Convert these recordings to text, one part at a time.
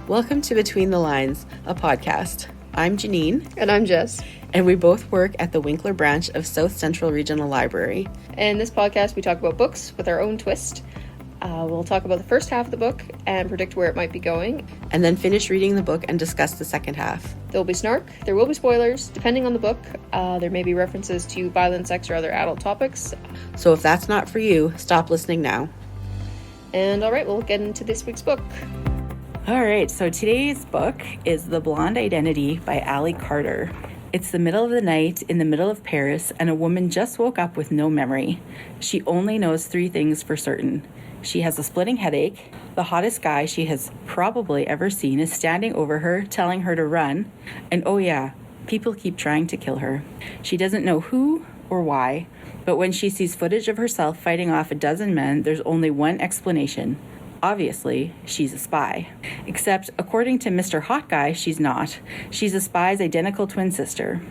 Welcome to Between the Lines, a podcast. I'm Janine. And I'm Jess. And we both work at the Winkler branch of South Central Regional Library. In this podcast, we talk about books with our own twist. We'll talk about the first half of the book and predict where it might be going. And then finish reading the book and discuss the second half. There will be snark, there will be spoilers, depending on the book. There may be references to violence, sex, or other adult topics. So if that's not for you, stop listening now. And alright, we'll get into this week's book. Alright, so today's book is The Blonde Identity by Ali Carter. It's the middle of the night in the middle of Paris, and a woman just woke up with no memory. She only knows 3 things for certain. She has a splitting headache. The hottest guy she has probably ever seen is standing over her, telling her to run. And oh yeah, people keep trying to kill her. She doesn't know who or why, but when she sees footage of herself fighting off a dozen men, there's only one explanation. Obviously, she's a spy. Except, according to Mr. Hot Guy, she's not. She's a spy's identical twin sister.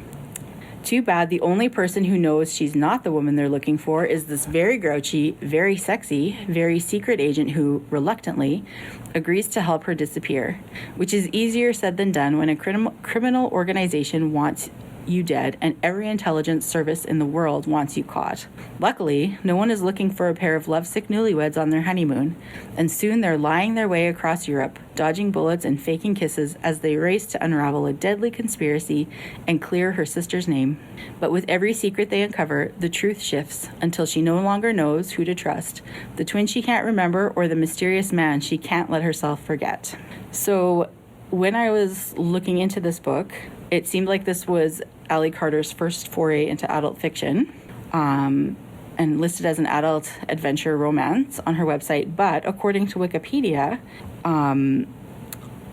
Too bad the only person who knows she's not the woman they're looking for is this very grouchy, very sexy, very secret agent who, reluctantly, agrees to help her disappear, which is easier said than done when a criminal organization wants you dead and every intelligence service in the world wants you caught. Luckily, no one is looking for a pair of lovesick newlyweds on their honeymoon, and soon they're lying their way across Europe, dodging bullets and faking kisses as they race to unravel a deadly conspiracy and clear her sister's name. But with every secret they uncover, the truth shifts until she no longer knows who to trust, the twin she can't remember or the mysterious man she can't let herself forget. So when I was looking into this book, it seemed like this was Ali Carter's first foray into adult fiction, and listed as an adult adventure romance on her website. But according to Wikipedia,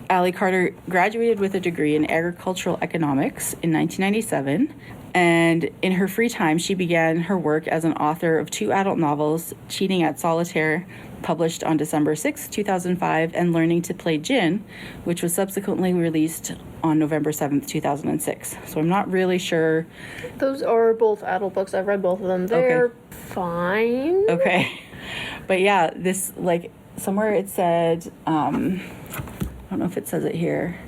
Ali Carter graduated with a degree in agricultural economics in 1997. And in her free time, she began her work as an author of 2 adult novels, Cheating at Solitaire, published on December 6, 2005, and Learning to Play Gin, which was subsequently released on November 7th, 2006. So I'm not really sure. Those are both adult books. I've read both of them. They're fine. Okay. But yeah, this, like, somewhere it said, I don't know if it says it here,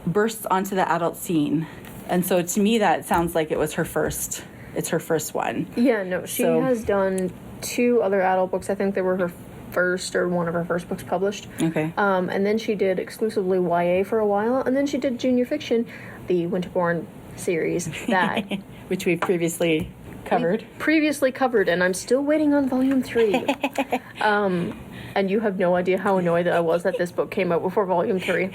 bursts onto the adult scene. And so to me, that sounds like it's her first one. Yeah, no, she has done 2 other adult books. I think they were her first or one of her first books published. Okay. And then she did exclusively YA for a while, and then she did junior fiction, the Winterborn series, that which we've previously covered. And I'm still waiting on volume 3. And you have no idea how annoyed I was that this book came out before volume 3.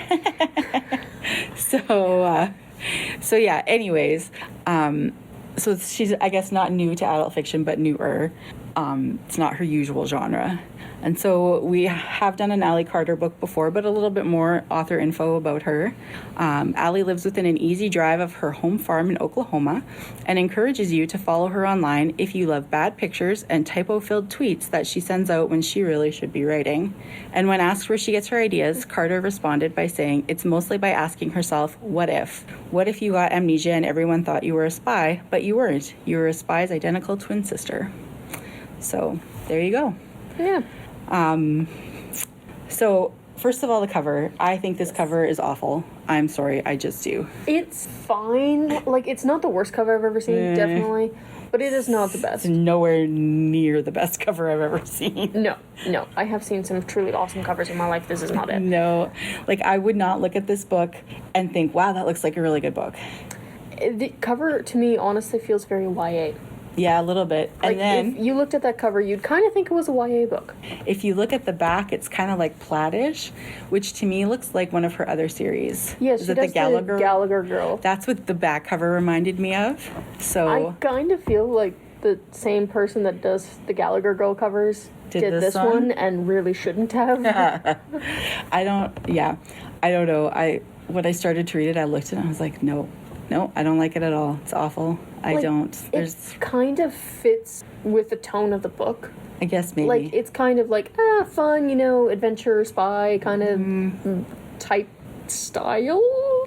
So yeah, anyways, so she's, I guess, not new to adult fiction, but newer. It's not her usual genre. And so we have done an Ali Carter book before, but a little bit more author info about her. Ali lives within an easy drive of her home farm in Oklahoma and encourages you to follow her online if you love bad pictures and typo-filled tweets that she sends out when she really should be writing. And when asked where she gets her ideas, Carter responded by saying it's mostly by asking herself, what if? What if you got amnesia and everyone thought you were a spy, but you weren't? You were a spy's identical twin sister. So there you go. Yeah. So first of all, the cover. I think this cover is awful. I'm sorry, I just do. It's fine. Like, it's not the worst cover I've ever seen, definitely. But it is not the best. It's nowhere near the best cover I've ever seen. No. I have seen some truly awesome covers in my life. This is not it. No. Like, I would not look at this book and think, wow, that looks like a really good book. The cover, to me, honestly feels very YA. Yeah, a little bit. And like, then if you looked at that cover, you'd kind of think it was a YA book. If you look at the back, it's kind of like plaidish, which to me looks like one of her other series. Yes, Is she it does the Gallagher? The Gallagher Girl. That's what the back cover reminded me of. So I kind of feel like the same person that does the Gallagher Girl covers did this one and really shouldn't have. I don't know. When I started to read it, I looked at it and I was like, no, I don't like it at all. It's awful. I don't. It kind of fits with the tone of the book. I guess maybe. Like, it's kind of like, fun, adventure, spy kind of type style.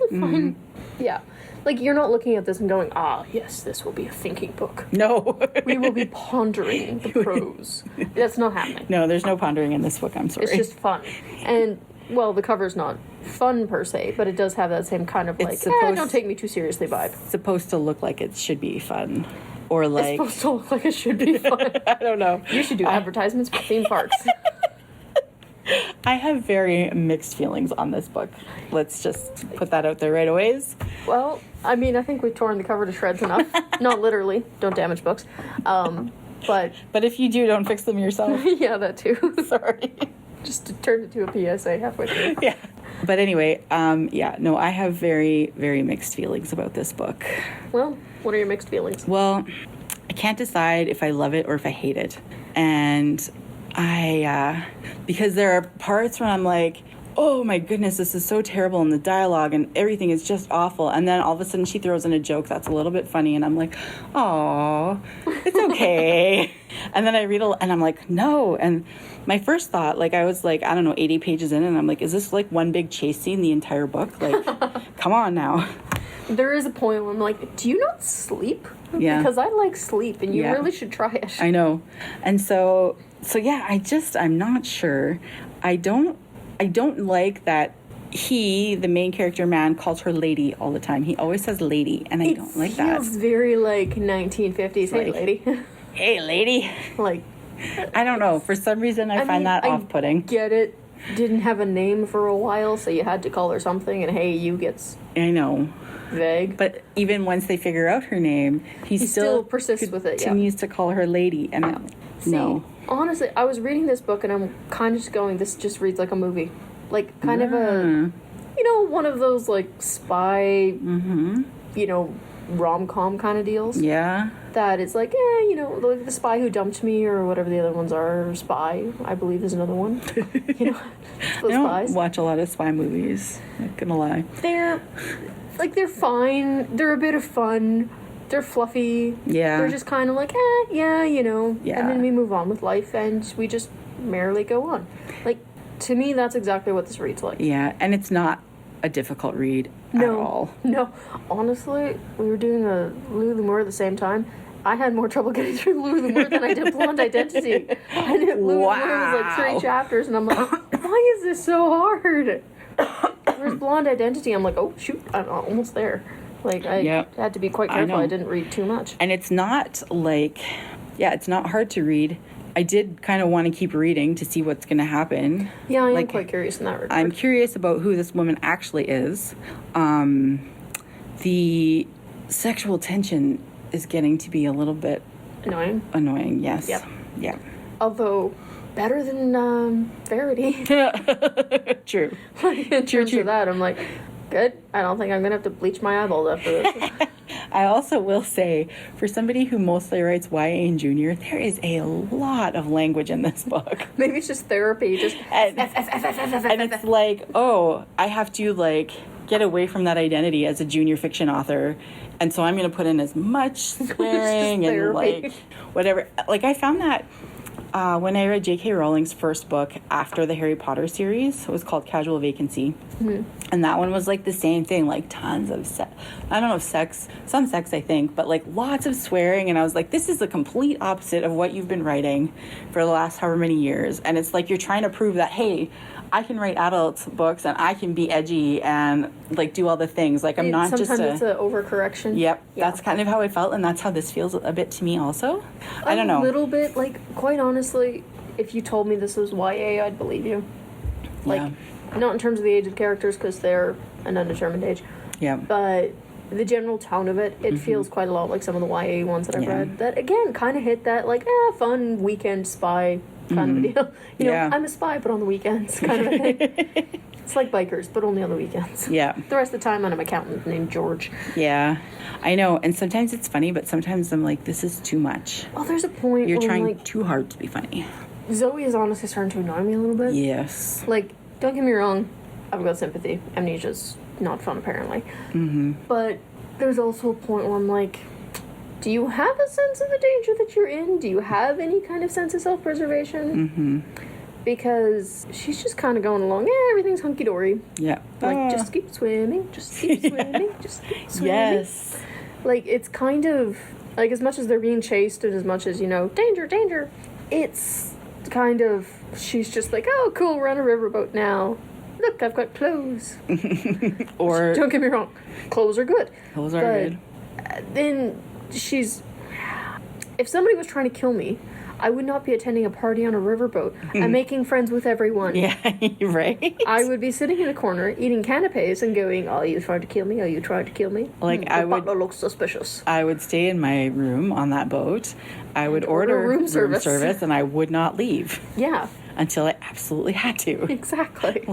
Fun. Yeah. Like, you're not looking at this and going, yes, this will be a thinking book. No. We will be pondering the prose. That's not happening. No, there's no pondering in this book, I'm sorry. It's just fun. And well, the cover's not fun per se, but it does have that same kind of like, don't take me too seriously vibe. Supposed to look like it should be fun. Or like... It's supposed to look like it should be fun. I don't know. You should do advertisements for theme parks. I have very mixed feelings on this book. Let's just put that out there right away. Well, I mean, I think we've torn the cover to shreds enough. Not literally. Don't damage books. But if you do, don't fix them yourself. Yeah, that too. Sorry. Just turned it to a PSA halfway through. Yeah. But anyway, I have very, very mixed feelings about this book. Well, what are your mixed feelings? Well, I can't decide if I love it or if I hate it. And because there are parts where I'm like, oh my goodness, this is so terrible, and the dialogue and everything is just awful. And then all of a sudden she throws in a joke that's a little bit funny, and I'm like, oh, it's okay. And then I read and I'm like, no. And my first thought, like, I was like, I don't know, 80 pages in, and I'm like, is this like one big chase scene the entire book? Like, come on now. There is a point where I'm like, do you not sleep? Yeah. Because I like sleep, and you really should try it. I know. And so yeah, I'm not sure. I don't like that he, the main character man, calls her lady all the time. He always says lady, and I don't like that. It feels very like 1950s. Hey, lady. Hey, lady. Like, I don't know. For some reason, I find that off-putting. Get it. Didn't have a name for a while, so you had to call her something, and hey, you gets... I know. Vague. But even once they figure out her name, he still persists with it, continues to call her lady, and no. Honestly, I was reading this book, and I'm kind of just going, this just reads like a movie. Like, kind of a... You know, one of those, like, spy... You know, rom-com kind of deals. Yeah. That it's like, you know, like The Spy Who Dumped Me, or whatever the other ones are. Spy, I believe, is another one. You know, I don't watch a lot of spy movies. Not gonna lie. They're fine. They're a bit of fun. They're fluffy. Yeah. They're just kind of like, yeah, you know. Yeah. And then we move on with life, and we just merrily go on. Like, to me, that's exactly what this reads like. Yeah, and it's not a difficult read at all. No. Honestly, we were doing a Louis L'Amour at the same time. I had more trouble getting through Louis L'Amour than I did Blonde Identity. And Louis L'Amour was like 3 chapters, and I'm like, why is this so hard? Whereas Blonde Identity, I'm like, oh, shoot, I'm almost there. Like, I had to be quite careful I didn't read too much. And it's not like, it's not hard to read. I did kind of want to keep reading to see what's going to happen. Yeah, I am quite curious in that regard. I'm curious about who this woman actually is. The sexual tension is getting to be a little bit... Annoying, yes. Yep. Yeah. Although, better than Verity. True. In terms of that, I'm like, good. I don't think I'm going to have to bleach my eyeballs after this. I also will say, for somebody who mostly writes YA and junior, there is a lot of language in this book. Maybe it's just therapy. And it's like, oh, I have to, like, get away from that identity as a junior fiction author. And so I'm going to put in as much swearing and, like, whatever. Like, I found that when I read J.K. Rowling's first book after the Harry Potter series, it was called Casual Vacancy. Mm-hmm. And that one was like the same thing, like tons of I don't know, some sex, I think, but like lots of swearing. And I was like, this is the complete opposite of what you've been writing for the last however many years. And it's like you're trying to prove that, hey, I can write adult books and I can be edgy and like do all the things. Like I'm not just sometimes it's an overcorrection. Yep, yeah. That's kind of how I felt, and that's how this feels a bit to me also. I don't know. A little bit, like, quite honestly, if you told me this was YA, I'd believe you. Like, not in terms of the age of characters, because they're an undetermined age. Yeah. But the general tone of it, it feels quite a lot like some of the YA ones that I've read. That, again, kind of hit that, like, fun weekend spy kind of a deal. You know, I'm a spy, but on the weekends kind of a thing. It's like bikers, but only on the weekends. Yeah. The rest of the time, I'm an accountant named George. Yeah. I know. And sometimes it's funny, but sometimes I'm like, this is too much. Oh, there's a point you're where trying like, too hard to be funny. Zoe is honestly starting to annoy me a little bit. Yes. Like, don't get me wrong. I've got sympathy. Amnesia's not fun, apparently. Mm-hmm. But there's also a point where I'm like, do you have a sense of the danger that you're in? Do you have any kind of sense of self-preservation? Mm-hmm. Because she's just kind of going along, everything's hunky-dory. Yeah. Like, just keep swimming, just keep swimming, just keep swimming. Yes. Like, it's kind of, like, as much as they're being chased and as much as, you know, danger, danger, it's kind of, she's just like, oh, cool, we're on a riverboat now. look, I've got clothes. Or Don't get me wrong, clothes are good. Clothes are But good. then if somebody was trying to kill me, I would not be attending a party on a riverboat and making friends with everyone. Yeah, right? I would be sitting in a corner eating canapes and going, "Are you trying to kill me? Are you trying to kill me?" Like, The butler looks suspicious. I would stay in my room on that boat. I would order room service. and I would not leave Yeah, until I absolutely had to. exactly.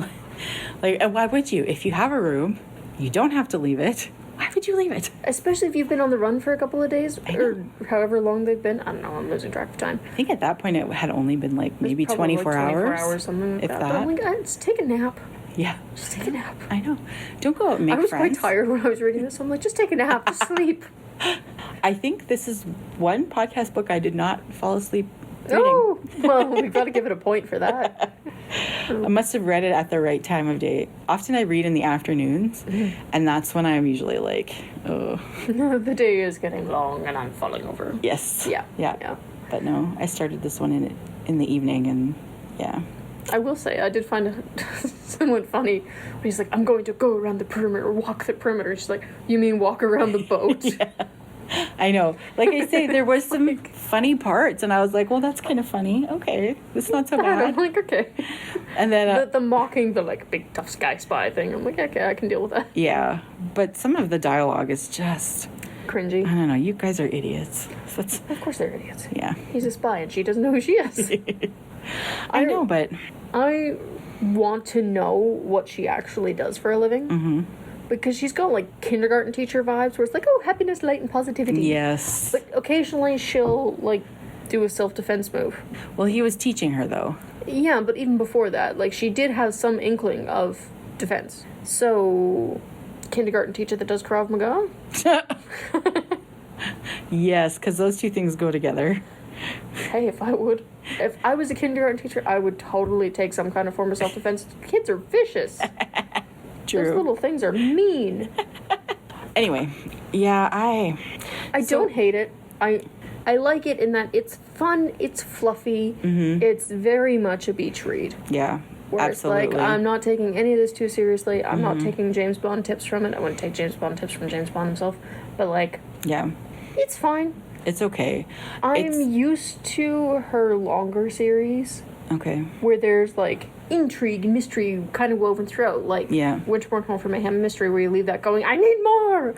Like, and why would you? If you have a room, you don't have to leave it. Why would you leave it? Especially if you've been on the run for a couple of days or however long they've been. I don't know. I'm losing track of time. I think at that point it had only been like maybe Probably 24 like 24 hours. hours, something like if that. that. But I'm like, just take a nap. Yeah. Just take a nap. I know. Don't go out and make I was friends. quite tired when I was reading this. So I'm like, just take a nap. Just sleep. I think this is one podcast book I did not fall asleep reading. Oh, well, we've got to give it a point for that. I must have read it at the right time of day. Often I read in the afternoons, and that's when I'm usually like, oh. The day is getting long and I'm falling over. Yes. Yeah. But no, I started this one in the evening, and yeah. I will say, I did find it somewhat funny when he's like, I'm going to go around the perimeter, walk the perimeter. She's like, you mean walk around the boat? Yeah. I know. Like I say, there was some funny parts, and I was like, well, that's kind of funny. Okay, it's not so I'm bad. like, okay. And then... the mocking, the like big tough sky spy thing, I'm like, okay, I can deal with that. yeah, but some of the dialogue is just... Cringy. I don't know, you guys are idiots. That's, Of course they're idiots. yeah. He's a spy and she doesn't know who she is. I know, but... I want to know what she actually does for a living. Mm-hmm. Because she's got like kindergarten teacher vibes where it's like, oh, happiness, light, and positivity. Yes. But occasionally she'll like do a self-defense move. Well, he was teaching her, though. Yeah, but even before that, like she did have some inkling of defense. So, kindergarten teacher that does Krav Maga? Yes, because those two things go together. Hey, if I was a kindergarten teacher, I would totally take some kind of form of self-defense. Kids are vicious. True. Those little things are mean. Anyway, yeah, I don't hate it. I like it in that it's fun, it's fluffy, it's very much a beach read. Yeah, Where absolutely. it's like, I'm not taking any of this too seriously. I'm not taking James Bond tips from it. I wouldn't take James Bond tips from James Bond himself. But, like, yeah, it's fine. it's okay. I'm used to her longer series Okay. where there's, like, intrigue and mystery kind of woven throughout. Like, Yeah. Winterborn Home for Mayhem and Mystery, where you leave that going, I need more!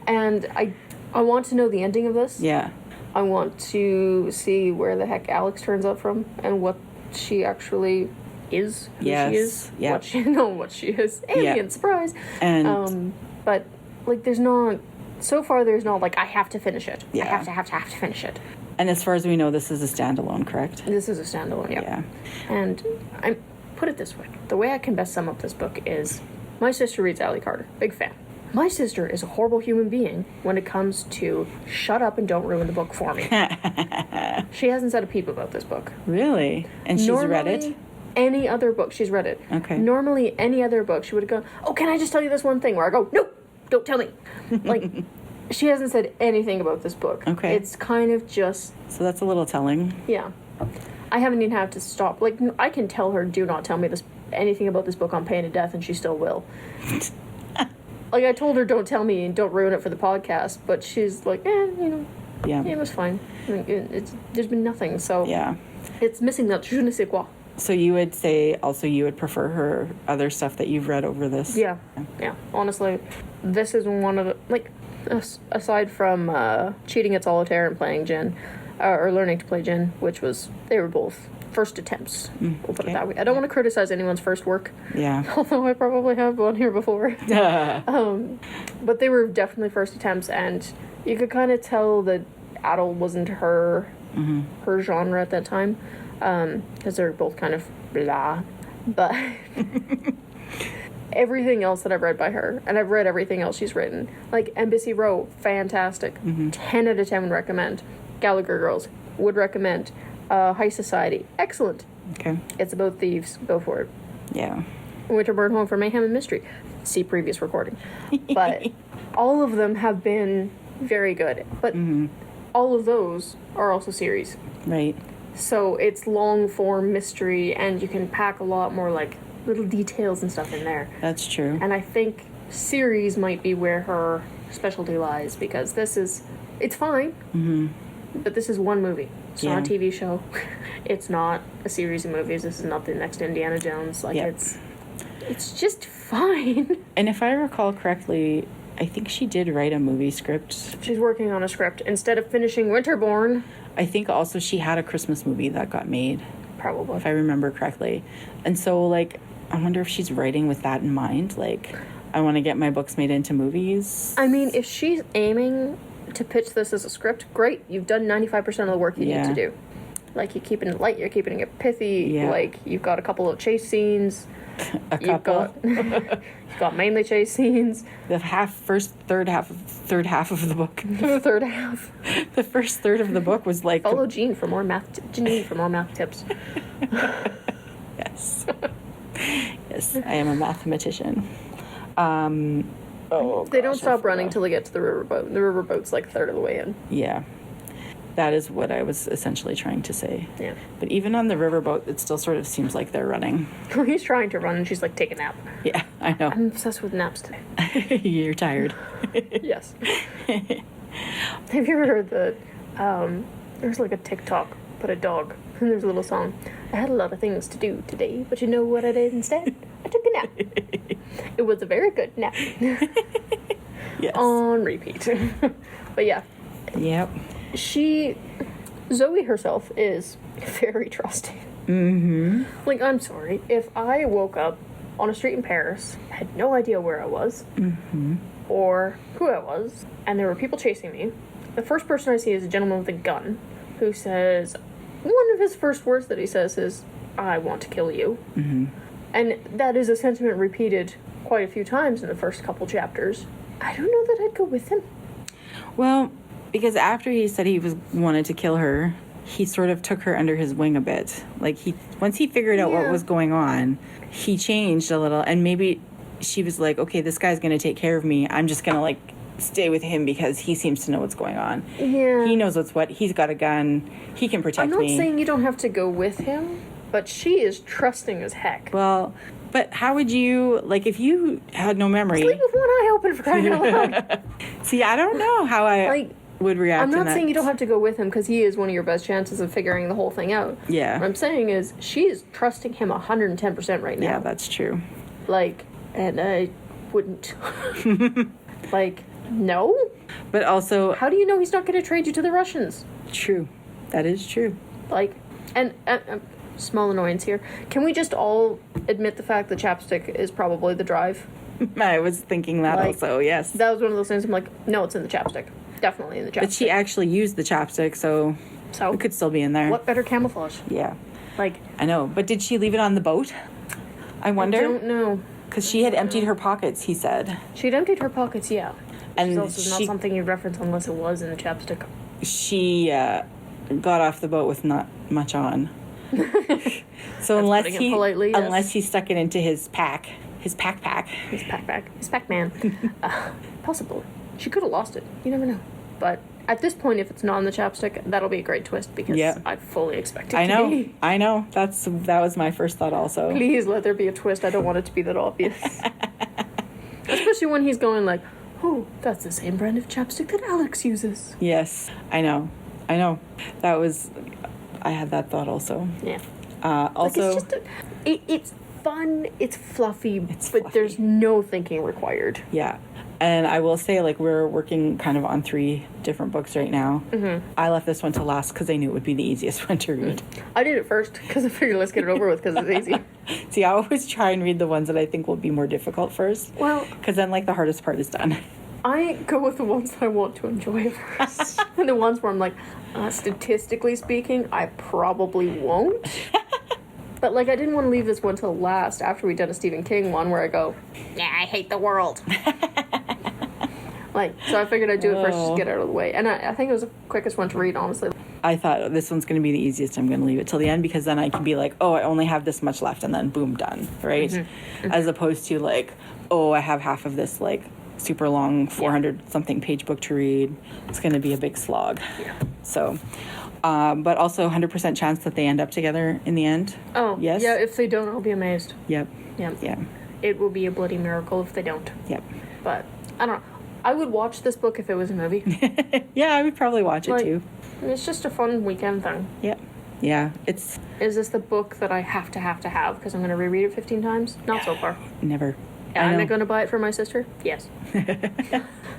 And I want to know the ending of this. Yeah. I want to see where the heck Alex turns up from and what she actually is. Who Yes, she is. yeah. What she is. Alien, surprise. And But, like, there's not... So far, there's not, like, I have to finish it. Yeah. I have to finish it. and as far as we know, this is a standalone, correct? This is a standalone, yep. Yeah. And I put it this way. The way I can best sum up this book is my sister reads Allie Carter. Big fan. My sister is a horrible human being when it comes to shut up and don't ruin the book for me. She hasn't said a peep about this book. Really? And she's read it? Normally, any other book, she's read it. Okay. Normally, any other book, she would have gone, oh, can I just tell you this one thing? Where I go, nope, don't tell me. Like, she hasn't said anything about this book. Okay. It's kind of just, So that's a little telling. yeah. I haven't even had to stop. Like, I can tell her, do not tell me anything about this book on pain of death, and she still will. Like, I told her, don't tell me and don't ruin it for the podcast, but she's like, Yeah. it was fine. I mean, there's been nothing, so Yeah. it's missing that je ne sais quoi. So you would say also you would prefer her other stuff that you've read over this? Yeah. Honestly, this is one of the, like, aside from cheating at solitaire and playing gin, or learning to play gin, which they were both first attempts. We'll put it okay. that way. I don't want to criticize anyone's first work, Yeah. although I probably have one here before. But they were definitely first attempts, and you could kind of tell that adult wasn't her genre at that time, because they're both kind of blah. But everything else that I've read by her, and I've read everything else she's written, like Embassy Row, fantastic. 10 out of 10 would recommend. Gallagher Girls, would recommend. High Society, excellent. Okay. It's about thieves, go for it. Yeah. Winterborn Home for Mayhem and Mystery, see previous recording. But all of them have been very good. But all of those are also series. Right. So it's long form mystery, and you can pack a lot more like little details and stuff in there. That's true. And I think series might be where her specialty lies, because it's fine, but this is one movie. It's not a TV show. It's not a series of movies. This is not the next Indiana Jones. Like, it's just fine. And if I recall correctly, I think she did write a movie script. She's working on a script. Instead of finishing Winterborn. I think also she had a Christmas movie that got made. Probably. If I remember correctly. And so, like, I wonder if she's writing with that in mind. Like, I want to get my books made into movies. I mean, if she's aiming to pitch this as a script, great. You've done 95% of the work you need to do. Like, you're keeping it light, you're keeping it pithy. Yeah. Like, you've got a couple of chase scenes. You've got mainly chase scenes. The third half of the book. The third half. The first third of the book was like... Follow Janine for more math tips. Yes. Yes, I am a mathematician. They don't stop running till they get to the riverboat. The riverboat's like a third of the way in. Yeah. That is what I was essentially trying to say. Yeah. But even on the riverboat, it still sort of seems like they're running. He's trying to run and she's like, take a nap. Yeah, I know. I'm obsessed with naps today. You're tired. Yes. Have you ever heard there's like a TikTok, but a dog, and there's a little song. I had a lot of things to do today, but you know what I did instead? I took a nap. It was a very good nap. Yes. On repeat. But yeah. Yep. Zoe herself is very trusting. Mm-hmm. Like, I'm sorry, if I woke up on a street in Paris, had no idea where I was, or who I was, and there were people chasing me, the first person I see is a gentleman with a gun, who says, one of his first words that he says is, I want to kill you. Mm-hmm. And that is a sentiment repeated quite a few times in the first couple chapters. I don't know that I'd go with him. Well, because after he said he wanted to kill her, he sort of took her under his wing a bit. Like, once he figured out what was going on, he changed a little, and maybe she was like, okay, this guy's going to take care of me. I'm just going to, like, stay with him because he seems to know what's going on. Yeah. He knows what's what. He's got a gun. He can protect me. I'm not saying you don't have to go with him, but she is trusting as heck. Well, but how would you, like, if you had no memory... Sleep with one eye open, for crying out loud. See, I don't know how I would react I'm to not that. saying you don't have to go with him, because he is one of your best chances of figuring the whole thing out. Yeah. What I'm saying is, she is trusting him 110% right now. Yeah, that's true. Like, and I wouldn't. Like, no? But also... How do you know he's not going to trade you to the Russians? True. That is true. Like, and small annoyance here. Can we just all admit the fact that chapstick is probably the drive? I was thinking that also, yes. That was one of those things I'm like, no, it's in the chapstick. Definitely in the chapstick. But she actually used the chapstick, so it could still be in there. What better camouflage? Yeah. Like, I know. But did she leave it on the boat? I wonder. I don't know. Because she had emptied her pockets, he said. She'd emptied her pockets, yeah. And Which is also not something you'd reference unless it was in the chapstick. She got off the boat with not much on. So unless he stuck it into his pack. His Pac-Man. Possible. She could have lost it. You never know. But at this point, if it's not in the chapstick, that'll be a great twist, because I fully expect it to be. I know. That was my first thought also. Please let there be a twist. I don't want it to be that obvious. Especially when he's going like, oh, that's the same brand of chapstick that Alex uses. Yes, I know. I had that thought also. Yeah. Also, like it's fun, it's fluffy, but there's no thinking required. Yeah. And I will say, like, we're working kind of on 3 different books right now. Mm-hmm. I left this one to last because I knew it would be the easiest one to read. I did it first because I figured let's get it over with because it's easy. See, I always try and read the ones that I think will be more difficult first. Well, because then, like, the hardest part is done. I go with the ones that I want to enjoy first. And the ones where I'm like, statistically speaking, I probably won't. But, like, I didn't want to leave this one till last after we'd done a Stephen King one where I go, I hate the world. Like, so I figured I'd do it first just to get out of the way. And I think it was the quickest one to read, honestly. I thought this one's going to be the easiest. I'm going to leave it till the end because then I can be like, oh, I only have this much left, and then boom, done, right? Mm-hmm. As opposed to, like, oh, I have half of this, like, super long 400-something page book to read. It's going to be a big slog. Yeah. So, But also 100% chance that they end up together in the end. Oh, yes. Yeah, if they don't, I'll be amazed. Yep. Yeah. Yeah. It will be a bloody miracle if they don't. Yep. But, I don't know. I would watch this book if it was a movie. Yeah, I would probably watch it too. It's just a fun weekend thing. Yep. Yeah, it's... Is this the book that I have to because I'm going to reread it 15 times? Not so far. Never. Am I going to buy it for my sister? Yes.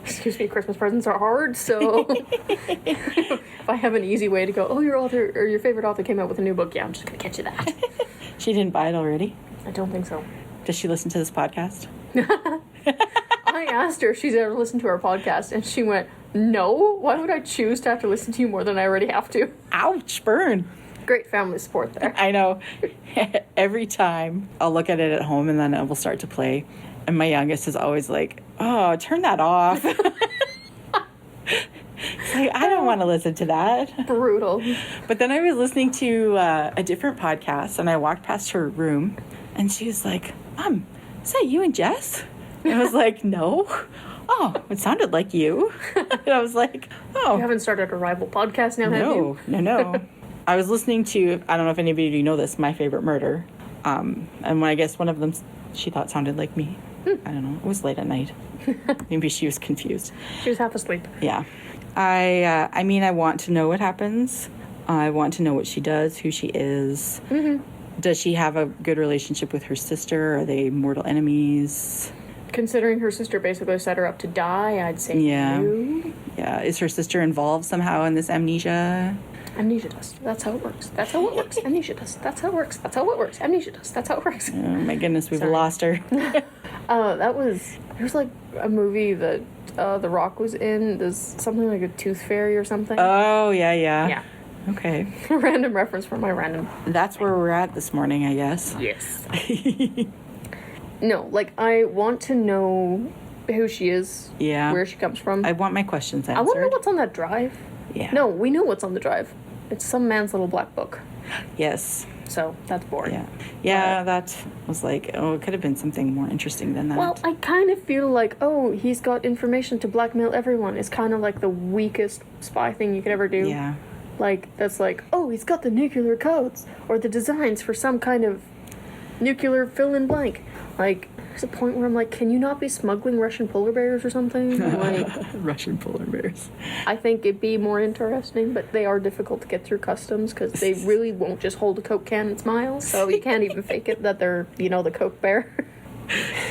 Excuse me, Christmas presents are hard, so if I have an easy way to go, oh, your favorite author came out with a new book, yeah, I'm just going to get you that. She didn't buy it already? I don't think so. Does she listen to this podcast? I asked her if she's ever listened to our podcast, and she went, no, why would I choose to have to listen to you more than I already have to? Ouch, burn. Great family support there. I know. Every time I'll look at it at home and then it will start to play. And my youngest is always like, oh, turn that off. It's like, I don't want to listen to that. Brutal. But then I was listening to a different podcast and I walked past her room and she was like, Mom, is that you and Jess? And I was like, no. Oh, it sounded like you. And I was like, oh. You haven't started a rival podcast now, have you? No. I was listening to, I don't know if anybody of you know this, My Favorite Murder. And when I guess one of them, she thought sounded like me. I don't know. It was late at night. Maybe she was confused. She was half asleep. Yeah. I mean, I want to know what happens. I want to know what she does, who she is. Mm-hmm. Does she have a good relationship with her sister? Are they mortal enemies? Considering her sister basically set her up to die, I'd say no. Yeah. Is her sister involved somehow in this amnesia? Amnesia dust. That's how it works. That's how it works. Amnesia dust. That's how it works. That's how it works. Amnesia dust. That's how it works. Oh my goodness, we've lost her. There's like a movie that The Rock was in. There's something like a tooth fairy or something. Oh, yeah. Yeah. Okay. Random reference from my random. That's where we're at this morning, I guess. Yes. No, like, I want to know who she is. Yeah. Where she comes from. I want my questions answered. I want to know what's on that drive. Yeah. No, we know what's on the drive. It's some man's little black book. Yes. So, that's boring. Yeah, that was like, oh, it could have been something more interesting than that. Well, I kind of feel like, oh, he's got information to blackmail everyone. It's kind of like the weakest spy thing you could ever do. Yeah. Like, that's like, oh, he's got the nuclear codes or the designs for some kind of nuclear fill-in-blank. Like, there's a point where I'm like, can you not be smuggling Russian polar bears or something? Like, Russian polar bears. I think it'd be more interesting, but they are difficult to get through customs because they really won't just hold a Coke can and smile, so you can't even fake it that they're, the Coke bear.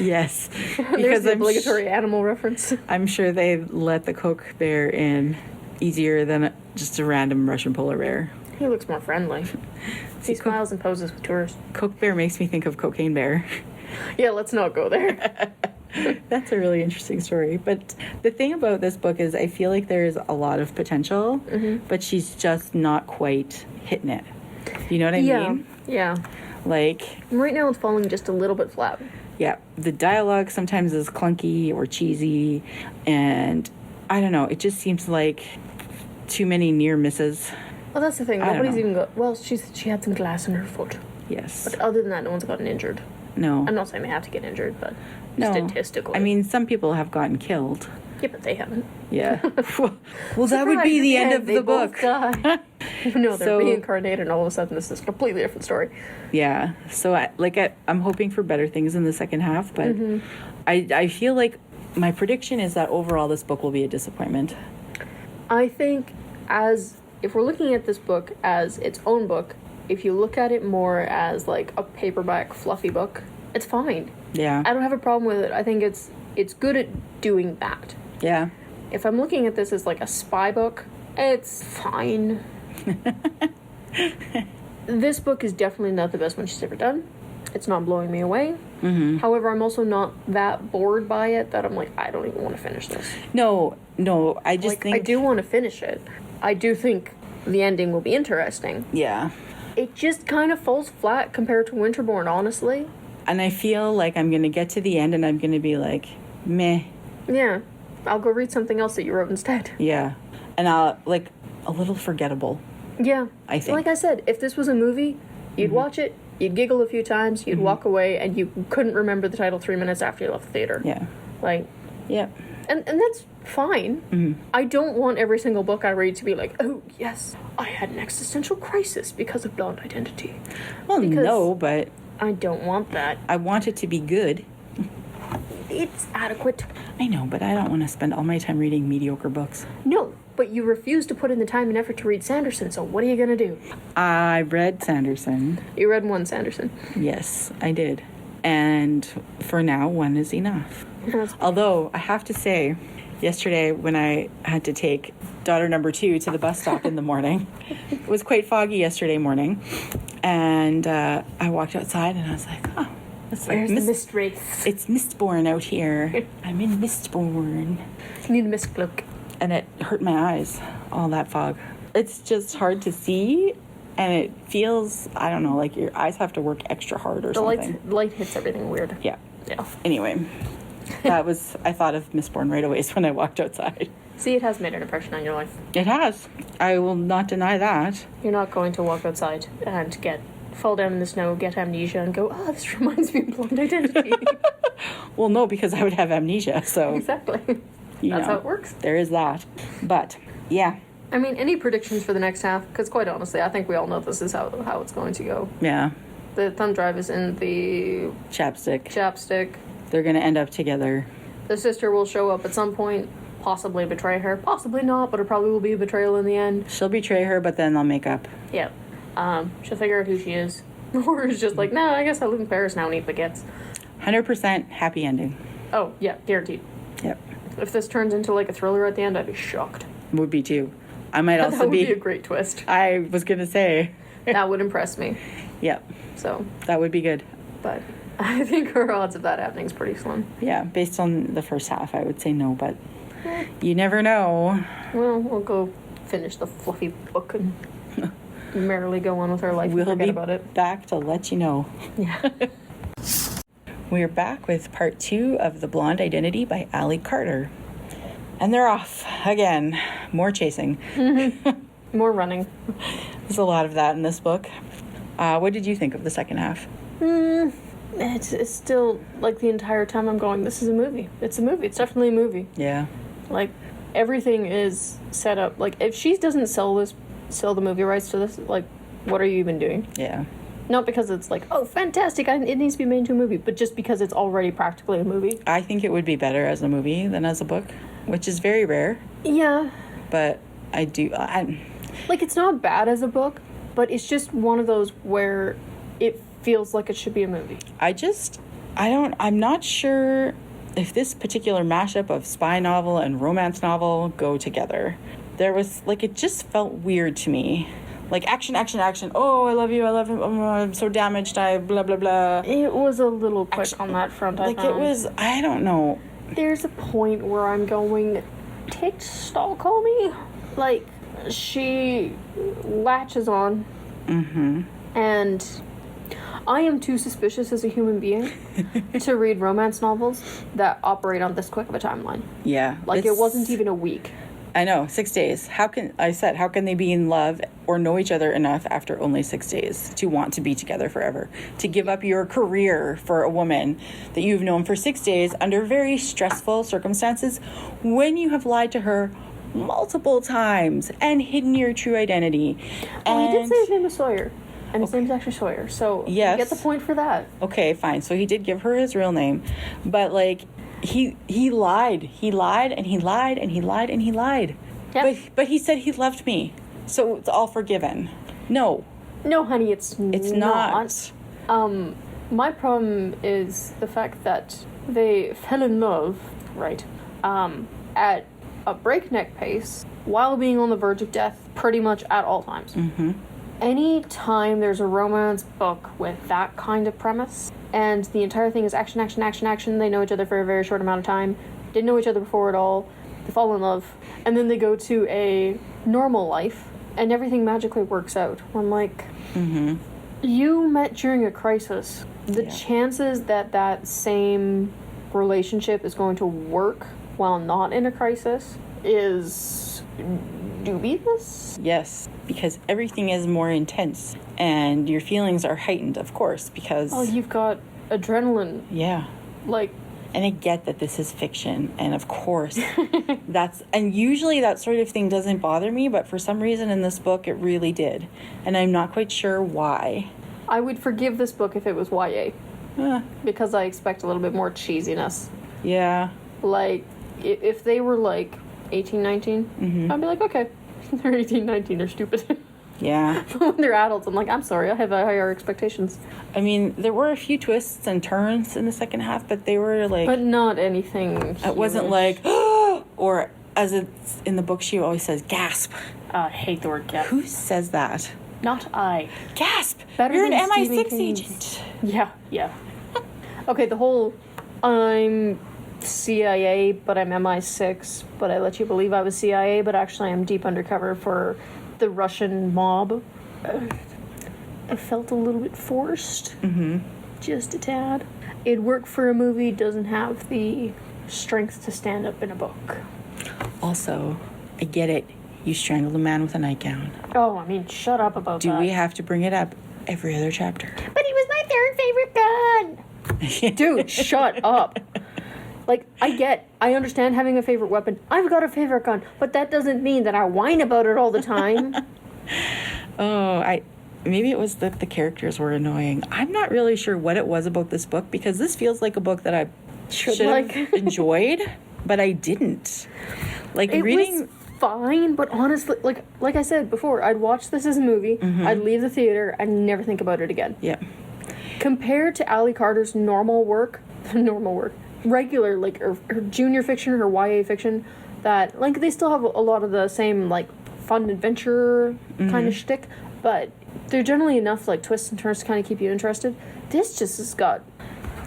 Yes. There's the obligatory animal reference. I'm sure they let the Coke bear in easier than just a random Russian polar bear. He looks more friendly. He smiles and poses with tourists. Coke bear makes me think of cocaine bear. Yeah, let's not go there. That's a really interesting story. But the thing about this book is I feel like there's a lot of potential, but she's just not quite hitting it. You know what I mean? Yeah. Like... Right now it's falling just a little bit flat. Yeah. The dialogue sometimes is clunky or cheesy, and I don't know. It just seems like too many near misses. Well, that's the thing. Nobody's even got... Well, she had some glass in her foot. Yes. But other than that, no one's gotten injured. No. I'm not saying they have to get injured, but no. Statistically. I mean, some people have gotten killed. Yeah, but they haven't. Yeah. Well, that would be the end of the book. No, they're reincarnated, and all of a sudden this is a completely different story. Yeah. So, I'm hoping for better things in the second half, but I feel like my prediction is that overall this book will be a disappointment. I think if we're looking at this book as its own book, if you look at it more as like a paperback fluffy book, it's fine. Yeah. I don't have a problem with it. I think it's good at doing that. Yeah. If I'm looking at this as like a spy book, it's fine. This book is definitely not the best one she's ever done. It's not blowing me away. However, I'm also not that bored by it that I'm like, I don't even want to finish this. No, I just think... I do want to finish it. I do think the ending will be interesting. Yeah. It just kind of falls flat compared to Winterborn, honestly. And I feel like I'm going to get to the end and I'm going to be like, meh. Yeah. I'll go read something else that you wrote instead. Yeah. And I'll, like, a little forgettable. Yeah. I think. Like I said, if this was a movie, you'd watch it, you'd giggle a few times, you'd walk away, and you couldn't remember the title 3 minutes after you left the theater. Yeah. Like... Yeah. And that's fine. I don't want every single book I read to be like, oh, yes, I had an existential crisis because of Blonde Identity. Well, Because no, but I don't want that. I want it to be good. It's adequate. I know, but I don't want to spend all my time reading mediocre books. No, but you refuse to put in the time and effort to read Sanderson, so what are you going to do? I read Sanderson. You read one Sanderson. Yes, I did. And for now, one is enough. Although, I have to say, yesterday when I had to take daughter number 2 to the bus stop in the morning, it was quite foggy yesterday morning. And I walked outside and I was like, oh, it's like Where's the mist wraith? It's Mistborn out here. I'm in Mistborn. You need a mist cloak. And it hurt my eyes, all that fog. It's just hard to see, and it feels, I don't know, like your eyes have to work extra hard or something. The light hits everything weird. Yeah. Yeah. Anyway, I thought of Mistborn right away when I walked outside. See, it has made an impression on your life. It has. I will not deny that. You're not going to walk outside and fall down in the snow, get amnesia, and go, oh, this reminds me of Blonde Identity. Well, no, because I would have amnesia, so... Exactly. That's how it works. There is that. But, yeah. I mean, any predictions for the next half? Because quite honestly, I think we all know this is how it's going to go. Yeah. The thumb drive is in the... Chapstick. They're going to end up together. The sister will show up at some point, possibly betray her. Possibly not, but it probably will be a betrayal in the end. She'll betray her, but then they'll make up. Yeah. She'll figure out who she is. Or it's just like, nah, I guess I live in Paris now and eat baguettes. 100% happy ending. Oh, yeah, guaranteed. Yep. If this turns into like a thriller at the end, I'd be shocked. Would be too. I might also that would be a great twist. I was going to say. That would impress me. Yep. So. That would be good. But I think her odds of that happening is pretty slim. Yeah, based on the first half, I would say no, but you never know. Well, we'll go finish the fluffy book and merrily go on with our life We'll and forget be about it. back to let you know. Yeah. We're back with part 2 of The Blonde Identity by Ali Carter. And they're off again. More chasing. More running. There's a lot of that in this book. What did you think of the second half? It's still, like, the entire time I'm going, this is a movie. It's a movie. It's definitely a movie. Yeah. Like, everything is set up. Like, if she doesn't sell the movie rights to this, like, what are you even doing? Yeah. Not because it's like, oh, fantastic, it needs to be made into a movie, but just because it's already practically a movie. I think it would be better as a movie than as a book, which is very rare. Yeah. But I like, it's not bad as a book, but it's just one of those where it feels like it should be a movie. I'm not sure if this particular mashup of spy novel and romance novel go together. There was, like, it just felt weird to me. Like, action, action, action. Oh, I love you, I love him. Oh, I'm so damaged, I blah, blah, blah. It was a little quick on that front, I found. It was, I don't know. There's a point where I'm going, take Stockholm me. Like, she latches on. Mm-hmm. And I am too suspicious as a human being to read romance novels that operate on this quick of a timeline. Yeah. Like, it wasn't even a week. I know, 6 days. How can they be in love or know each other enough after only 6 days to want to be together forever? To give up your career for a woman that you've known for 6 days under very stressful circumstances when you have lied to her multiple times and hidden your true identity. Well, he did say his name was Sawyer. And his name's actually Sawyer, so yes. You get the point for that. Okay, fine. So he did give her his real name. But, like, he lied. He lied, and he lied, and he lied, and he lied. Yep. But he said he loved me. So it's all forgiven. No. No, honey, it's not. My problem is the fact that they fell in love, right, at a breakneck pace while being on the verge of death pretty much at all times. Mm-hmm. Any time there's a romance book with that kind of premise, and the entire thing is action, action, action, action, they know each other for a very short amount of time, didn't know each other before at all, they fall in love, and then they go to a normal life, and everything magically works out. I'm like, you met during a crisis. The chances that same relationship is going to work while not in a crisis is dubious. Yes, because everything is more intense and your feelings are heightened, of course, because... Oh, you've got adrenaline. Yeah. Like, And I get that this is fiction, and of course, and usually that sort of thing doesn't bother me, but for some reason in this book, it really did. And I'm not quite sure why. I would forgive this book if it was YA. Because I expect a little bit more cheesiness. Yeah. Like, if they were like 18, 19, I'd be like, okay, they're 18, 19, they're stupid. Yeah. But when they're adults, I'm like, I'm sorry, I have higher expectations. I mean, there were a few twists and turns in the second half, but they were like... But not anything huge. It wasn't like, or as it's in the book, she always says, gasp. I hate the word gasp. Who says that? Not I. Gasp! Better You're an than MI6 Stephen King's. agent. Yeah. Okay, the whole, I'm CIA, but I'm MI6, but I let you believe I was CIA, but actually I'm deep undercover for the Russian mob. I felt a little bit forced. Just a tad. It'd work for a movie, doesn't have the strength to stand up in a book. Also, I get it. You strangled a man with a nightgown. Oh, I mean, shut up about that. Do we have to bring it up every other chapter? But he was my third favorite gun! Dude, shut up. Like, I understand having a favorite weapon. I've got a favorite gun, but that doesn't mean that I whine about it all the time. Maybe it was that the characters were annoying. I'm not really sure what it was about this book, because this feels like a book that I should have enjoyed, but I didn't. Like, it reading... was fine, but honestly, like I said before, I'd watch this as a movie, I'd leave the theater, and never think about it again. Yeah. Compared to Allie Carter's regular, like, her junior fiction, her YA fiction, that, like, they still have a lot of the same, like, fun adventure kind of shtick, but they're generally enough, like, twists and turns to kind of keep you interested. This just has got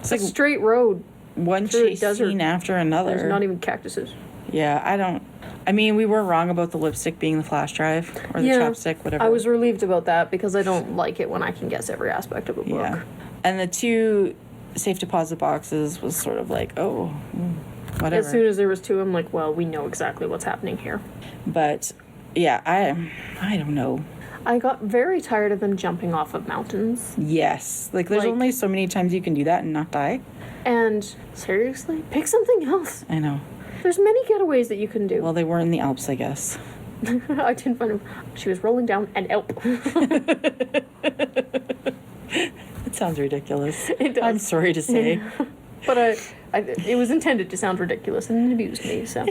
a straight road. One chase scene after another. There's not even cactuses. Yeah, I mean, we were wrong about the lipstick being the flash drive, or the chapstick, whatever. I was relieved about that, because I don't like it when I can guess every aspect of a book. Yeah. And the 2 safe deposit boxes was sort of like, whatever. As soon as there was 2, I'm like, well, we know exactly what's happening here. But, yeah, I don't know. I got very tired of them jumping off of mountains. Yes. Like, there's only so many times you can do that and not die. And, seriously, pick something else. I know. There's many getaways that you can do. Well, they were in the Alps, I guess. I didn't find them. She was rolling down an Alp. It sounds ridiculous. It does. I'm sorry to say. But it was intended to sound ridiculous, and it amused me, so.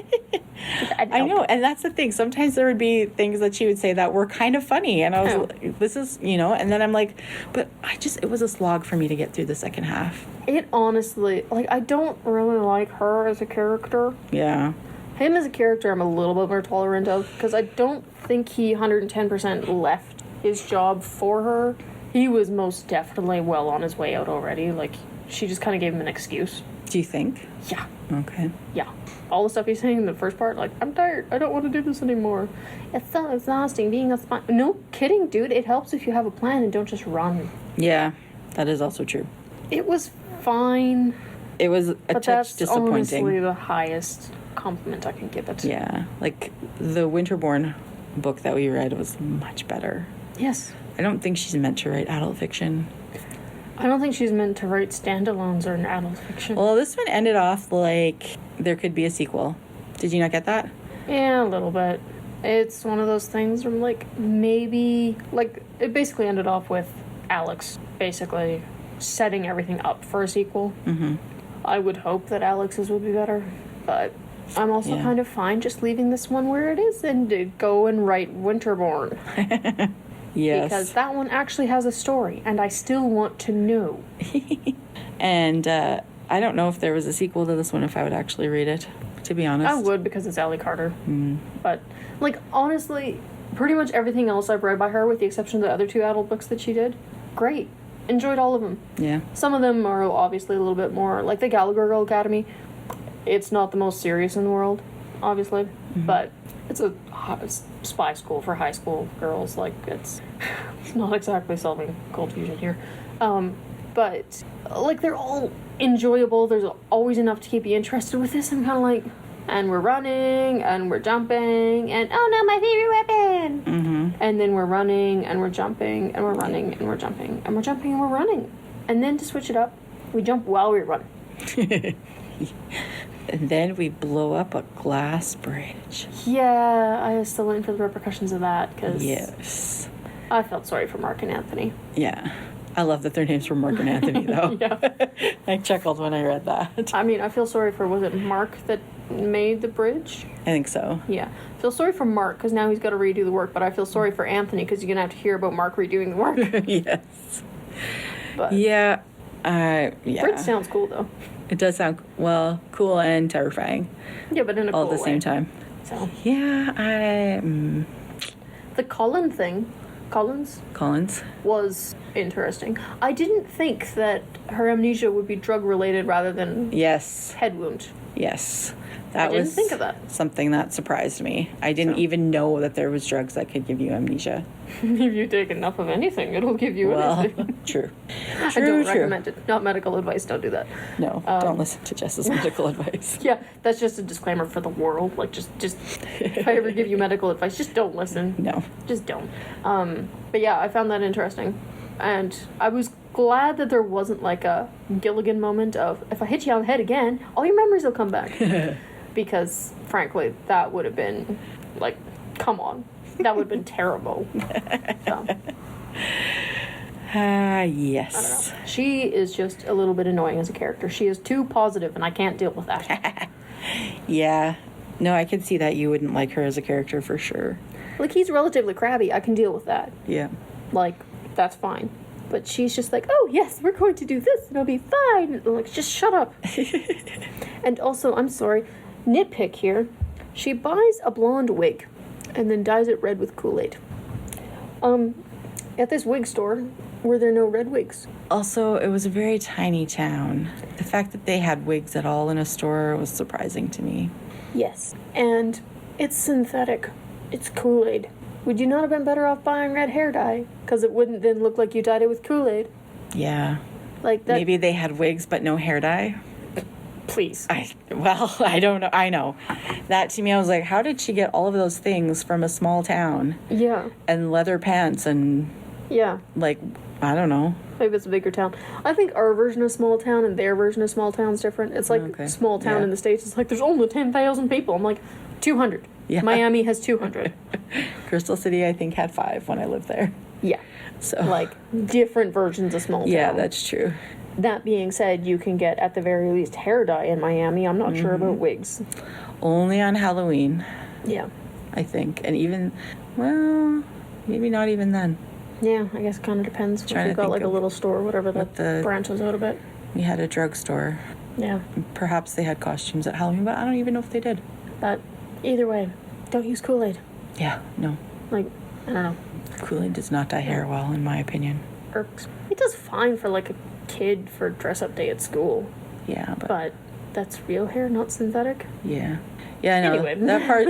I know, and that's the thing. Sometimes there would be things that she would say that were kind of funny, and I was like, this is, and then I'm like, but it was a slog for me to get through the second half. It honestly, like, I don't really like her as a character. Yeah. Him as a character, I'm a little bit more tolerant of, because I don't think he 110% left his job for her. He was most definitely well on his way out already. Like, she just kind of gave him an excuse. Do you think? Yeah. Okay. Yeah. All the stuff he's saying in the first part, like, I'm tired. I don't want to do this anymore. It's so exhausting being a spy. No kidding, dude. It helps if you have a plan and don't just run. Yeah, that is also true. It was fine. It was a touch disappointing. That's honestly the highest compliment I can give it. Yeah. Like, the Winterborn book that we read was much better. Yes. I don't think she's meant to write adult fiction. I don't think she's meant to write standalones or an adult fiction. Well, this one ended off like there could be a sequel. Did you not get that? Yeah, a little bit. It's one of those things where I'm like, maybe... Like, it basically ended off with Alex basically setting everything up for a sequel. Mm-hmm. I would hope that Alex's would be better, but I'm also kind of fine just leaving this one where it is and go and write Winterborn. Yes. Because that one actually has a story, and I still want to know. And I don't know if there was a sequel to this one, if I would actually read it, to be honest. I would, because it's Allie Carter. But, like, honestly, pretty much everything else I've read by her, with the exception of the other 2 adult books that she did, great. Enjoyed all of them. Yeah. Some of them are obviously a little bit more, like the Gallagher Girl Academy. It's not the most serious in the world, obviously, but it's a spy school for high school girls. Like, it's not exactly solving cold fusion here. But, like, they're all enjoyable. There's always enough to keep you interested with this. I'm kind of like, and we're running, and we're jumping, and oh no, my favorite weapon! Mm-hmm. And then we're running, and we're jumping, and we're running, and we're jumping, and we're jumping, and we're running. And then to switch it up, we jump while we run. And then we blow up a glass bridge. Yeah, I was still waiting for the repercussions of that, because Yes. I felt sorry for Mark and Anthony. Yeah. I love that their names were Mark and Anthony, though. Yeah. I chuckled when I read that. I mean, I feel sorry for, was it Mark that made the bridge? I think so. Yeah. I feel sorry for Mark, because now he's got to redo the work, but I feel sorry for Anthony, because you're going to have to hear about Mark redoing the work. Yes. But Yeah. Yeah. bridge sounds cool, though. It does sound, well, cool and terrifying Yeah, but in a all cool at the same way. time. So, Yeah, the Collins, Collins. was interesting. I didn't think that her amnesia would be drug-related rather than Yes. head wound. Yes. That I didn't was think of that. something that surprised me. I didn't even know that there was drugs that could give you amnesia. If you take enough of anything, it'll give you Well, anything. true. I don't recommend it. Not medical advice. Don't do that. No, don't listen to Jess's medical advice. Yeah, that's just a disclaimer for the world. Like, just if I ever give you medical advice, just don't listen. No. Just don't. But yeah, I found that interesting. And I was glad that there wasn't like a Gilligan moment of, if I hit you on the head again, all your memories will come back. Because, frankly, that would have been, like, come on. That would have been terrible. So, Yes. I don't know. She is just a little bit annoying as a character. She is too positive, and I can't deal with that. Yeah. No, I can see that you wouldn't like her as a character for sure. Like, he's relatively crabby. I can deal with that. Yeah. Like, that's fine. But she's just like, oh, yes, we're going to do this, and it'll be fine. And, like, just shut up. And also, I'm sorry, nitpick here. She buys a blonde wig and then dyes it red with Kool-Aid. At this wig store, were there no red wigs? Also, it was a very tiny town. The fact that they had wigs at all in a store was surprising to me. Yes. And it's synthetic. It's Kool-Aid. Would you not have been better off buying red hair dye? Because it wouldn't then look like you dyed it with Kool-Aid. Yeah. Like that. Maybe they had wigs but no hair dye. Please. I don't know. I know. That to me, I was like, how did she get all of those things from a small town? Yeah. And leather pants and, Yeah. like, I don't know. Maybe it's a bigger town. I think our version of small town and their version of small town is different. It's like Okay. small town Yeah. in the States. It's like there's only 10,000 people. I'm like, 200. Yeah. Miami has 200. Crystal City, I think, had 5 when I lived there. Yeah. So, Like, different versions of small town. yeah, that's true. That being said, you can get, at the very least, hair dye in Miami. I'm not sure about wigs. Only on Halloween, Yeah. I think. And even, well, maybe not even then. Yeah, I guess it kind of depends. If Trying to you've got, think like, a of little store, whatever, what that the- branches out a bit. We had a drugstore. Yeah. Perhaps they had costumes at Halloween, but I don't even know if they did. But either way, don't use Kool-Aid. Yeah, no. Like, I don't know. Kool-Aid does not dye hair well, in my opinion. Irks. It does fine for, like, a kid for dress-up day at school. Yeah, But that's real hair, not synthetic. yeah. Yeah, I know. Anyway.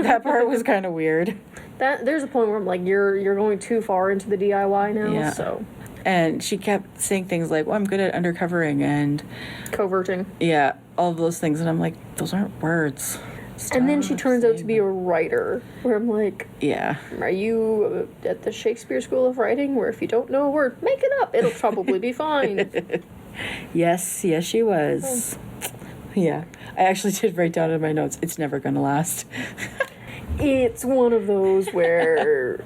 That part was kind of weird. There's a point where I'm like, you're going too far into the DIY now, Yeah. so And she kept saying things like, well, I'm good at undercovering and, coverting. yeah, all of those things. And I'm like, those aren't words. And then she Stop turns out to saying be a writer, where I'm like, Yeah. are you at the Shakespeare School of Writing, where if you don't know a word, make it up. It'll probably be fine. Yes, she was. Yeah. I actually did write down in my notes, it's never going to last. It's one of those where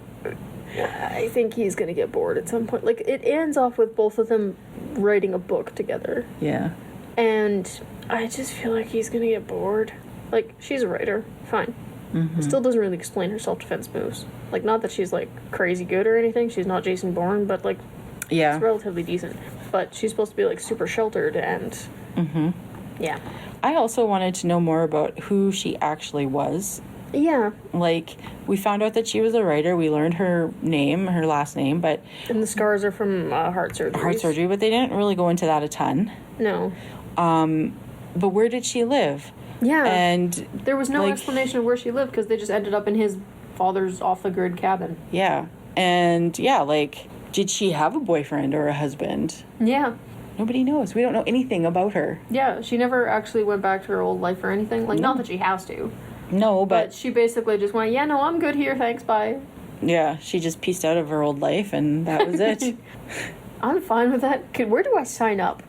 I think he's going to get bored at some point. Like, it ends off with both of them writing a book together. Yeah. And I just feel like he's going to get bored. Like, she's a writer. Fine. Mm-hmm. Still doesn't really explain her self-defense moves. Like, not that she's, like, crazy good or anything. She's not Jason Bourne, but, like, Yeah. it's relatively decent. But she's supposed to be, like, super sheltered and... Mm-hmm. Yeah. I also wanted to know more about who she actually was. Yeah. Like, we found out that she was a writer. We learned her name, her last name, but And the scars are from heart surgery. heart surgery, but they didn't really go into that a ton. No. But where did she live? Yeah. And There was no like- explanation of where she lived because they just ended up in his father's off-the-grid cabin. yeah. And yeah, like, did she have a boyfriend or a husband? Yeah. Nobody knows. We don't know anything about her. Yeah, she never actually went back to her old life or anything. Like, not that she has to. No, But but she basically just went, yeah, no, I'm good here, thanks, bye. yeah, she just pieced out of her old life and that was it. I'm fine with that. Where do I sign up?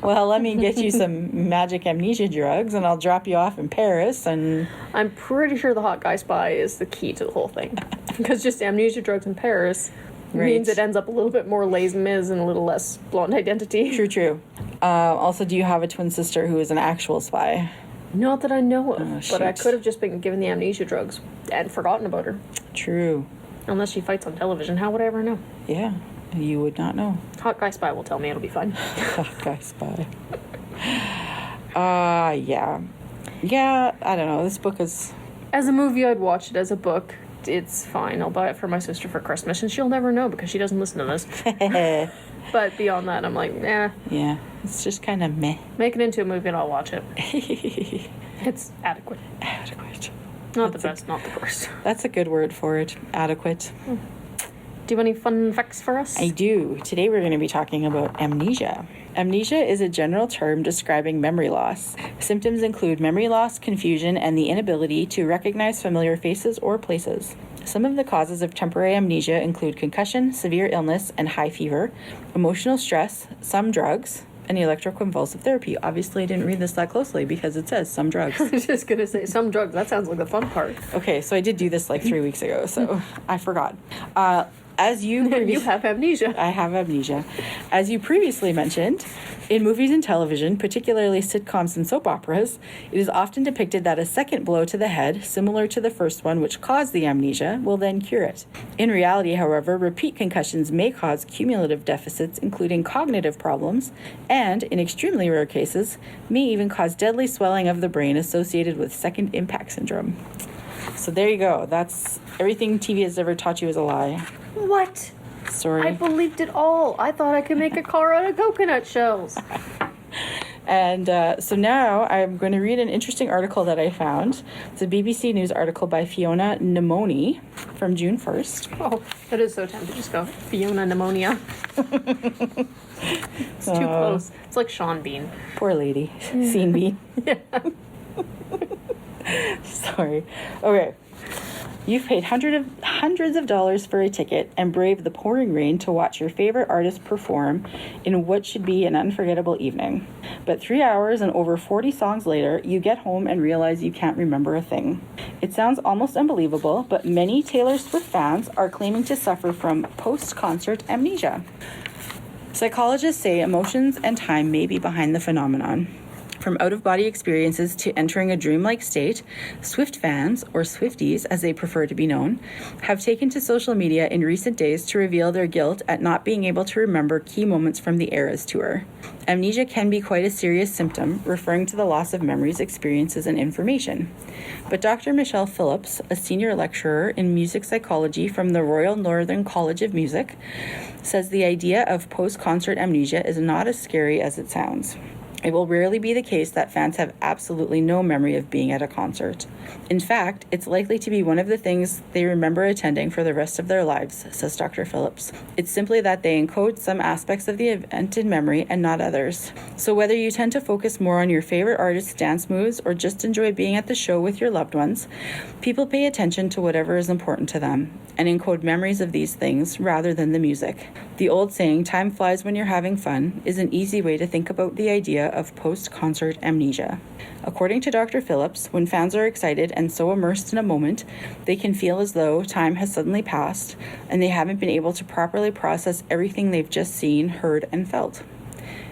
Well, let me get you some magic amnesia drugs and I'll drop you off in Paris and... I'm pretty sure the hot guy spy is the key to the whole thing. Because just amnesia drugs in Paris means it ends up a little bit more Les Mis and a little less Blonde Identity. True. Also, do you have a twin sister who is an actual spy? Not that I know of, Oh, but I shoot. could have just been given the amnesia drugs and forgotten about her. True. Unless she fights on television. How would I ever know? Yeah, you would not know. Hot guy spy will tell me. It'll be fun. Guy spy. Yeah. Yeah, I don't know. This book is... As a movie, I'd watch it. As a book, it's fine. I'll buy it for my sister for Christmas, and she'll never know because she doesn't listen to this. But beyond that, I'm like, eh. Yeah, it's just kind of meh. Make it into a movie and I'll watch it. It's adequate. Adequate. Not the best, not the worst. That's a good word for it. Adequate. Do you have any fun facts for us? I do. Today we're going to be talking about amnesia. Amnesia is a general term describing memory loss. Symptoms include memory loss, confusion, and the inability to recognize familiar faces or places. Some of the causes of temporary amnesia include concussion, severe illness, and high fever, emotional stress, some drugs, and electroconvulsive therapy. Obviously, I didn't read this that closely because it says some drugs. I was just going to say, some drugs. That sounds like the fun part. Okay, so I did do this like 3 weeks ago, so I forgot. As you You have amnesia. I have amnesia. As you previously mentioned, in movies and television, particularly sitcoms and soap operas, it is often depicted that a second blow to the head, similar to the first one which caused the amnesia, will then cure it. In reality, however, repeat concussions may cause cumulative deficits, including cognitive problems, and, in extremely rare cases, may even cause deadly swelling of the brain associated with second impact syndrome. So there you go. That's everything TV has ever taught you is a lie. What? Sorry. I believed it all. I thought I could make a car out of coconut shells. And so now I'm going to read an interesting article that I found. It's a BBC News article by Fiona Nemoni from June 1st. Oh, that is so tempting to just go Fiona Pneumonia. It's too close. It's like Sean Bean. Poor lady. Scene bean. Yeah. Sorry. Okay. You've paid hundreds of dollars for a ticket and braved the pouring rain to watch your favorite artist perform in what should be an unforgettable evening. But 3 hours and over 40 songs later, you get home and realize you can't remember a thing. It sounds almost unbelievable, but many Taylor Swift fans are claiming to suffer from post-concert amnesia. Psychologists say emotions and time may be behind the phenomenon. From out-of-body experiences to entering a dreamlike state, Swift fans, or Swifties as they prefer to be known, have taken to social media in recent days to reveal their guilt at not being able to remember key moments from the Eras tour. Amnesia can be quite a serious symptom, referring to the loss of memories, experiences, and information. But Dr. Michelle Phillips, a senior lecturer in music psychology from the Royal Northern College of Music, says the idea of post-concert amnesia is not as scary as it sounds. It will rarely be the case that fans have absolutely no memory of being at a concert. In fact, it's likely to be one of the things they remember attending for the rest of their lives, says Dr. Phillips. It's simply that they encode some aspects of the event in memory and not others. So whether you tend to focus more on your favorite artist's dance moves or just enjoy being at the show with your loved ones, people pay attention to whatever is important to them and encode memories of these things rather than the music. The old saying, time flies when you're having fun, is an easy way to think about the idea of post-concert amnesia. According to Dr. Phillips, when fans are excited and so immersed in a moment, they can feel as though time has suddenly passed and they haven't been able to properly process everything they've just seen, heard, and felt.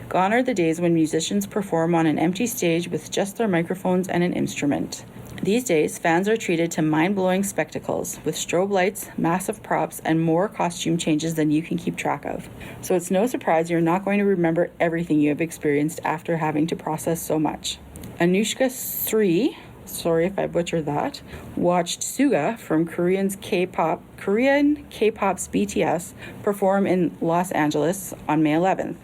Gone are the days when musicians perform on an empty stage with just their microphones and an instrument. These days, fans are treated to mind-blowing spectacles with strobe lights, massive props, and more costume changes than you can keep track of. So it's no surprise you're not going to remember everything you have experienced after having to process so much. Anushka Sri, sorry if I butchered that, watched Suga from Korean K-pop's BTS perform in Los Angeles on May 11th.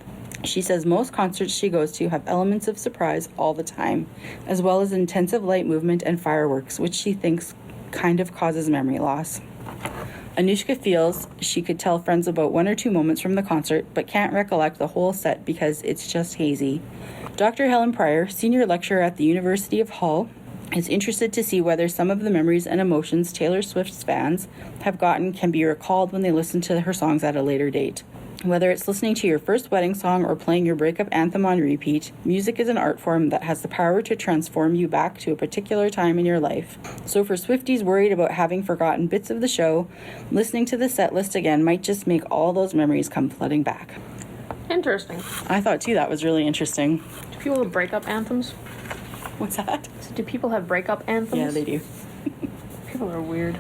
She says most concerts she goes to have elements of surprise all the time, as well as intensive light movement and fireworks, which she thinks kind of causes memory loss. Anushka feels she could tell friends about 1 or 2 moments from the concert, but can't recollect the whole set because it's just hazy. Dr. Helen Pryor, senior lecturer at the University of Hull, is interested to see whether some of the memories and emotions Taylor Swift's fans have gotten can be recalled when they listen to her songs at a later date. Whether it's listening to your first wedding song or playing your breakup anthem on repeat, music is an art form that has the power to transform you back to a particular time in your life. So for Swifties worried about having forgotten bits of the show, listening to the set list again might just make all those memories come flooding back. Interesting. I thought too that was really interesting. Do people have breakup anthems? What's that? So do people have breakup anthems? Yeah, they do. People are weird.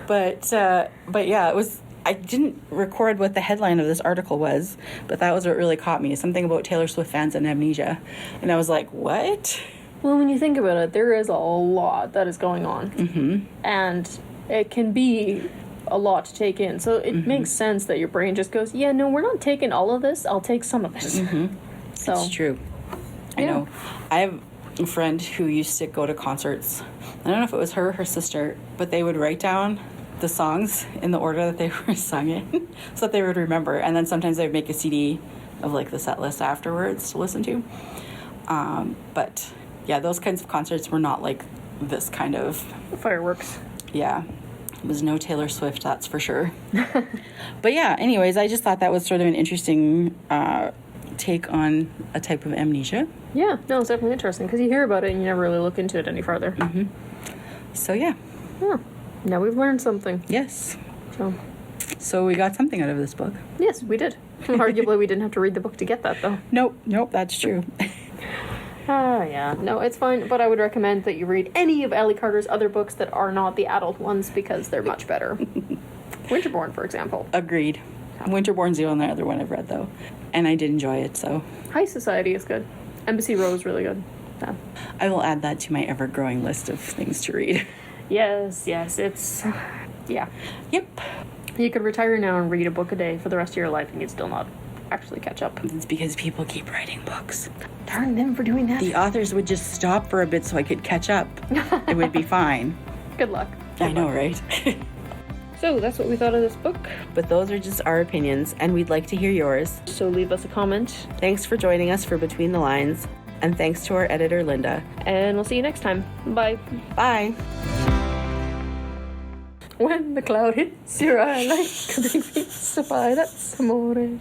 But yeah, it was. I didn't record what the headline of this article was, but that was what really caught me. Something about Taylor Swift fans and amnesia. And I was like, what? Well, when you think about it, there is a lot that is going on. Mm-hmm. And it can be a lot to take in. So it makes sense that your brain just goes, yeah, no, we're not taking all of this. I'll take some of it. Mm-hmm. So it's true. I know. I have a friend who used to go to concerts. I don't know if it was her or her sister, but they would write down the songs in the order that they were sung in so that they would remember. And then sometimes they would make a CD of like the set list afterwards to listen to. But yeah, those kinds of concerts were not like this kind of fireworks. Yeah. It was no Taylor Swift, that's for sure. But yeah, anyways, I just thought that was sort of an interesting take on a type of amnesia. Yeah, no, it's definitely interesting because you hear about it and you never really look into it any farther. Mm-hmm. So yeah. Now we've learned something. Yes. So we got something out of this book. Yes, we did. Arguably, we didn't have to read the book to get that, though. Nope, that's true. Yeah. No, it's fine, but I would recommend that you read any of Ally Carter's other books that are not the adult ones because they're much better. Winterborn, for example. Agreed. Winterborn's the only other one I've read, though. And I did enjoy it, so. High Society is good. Embassy Row is really good. Yeah. I will add that to my ever-growing list of things to read. Yes, it's... Yeah. Yep. You could retire now and read a book a day for the rest of your life and you'd still not actually catch up. It's because people keep writing books. Darn them for doing that. The authors would just stop for a bit so I could catch up. It would be fine. Good luck. I know, right? So that's what we thought of this book. But those are just our opinions, and we'd like to hear yours. So leave us a comment. Thanks for joining us for Between the Lines, and thanks to our editor, Linda. And we'll see you next time. Bye. Bye. When the cloud hits your eye like a big pizza pie, that's amore.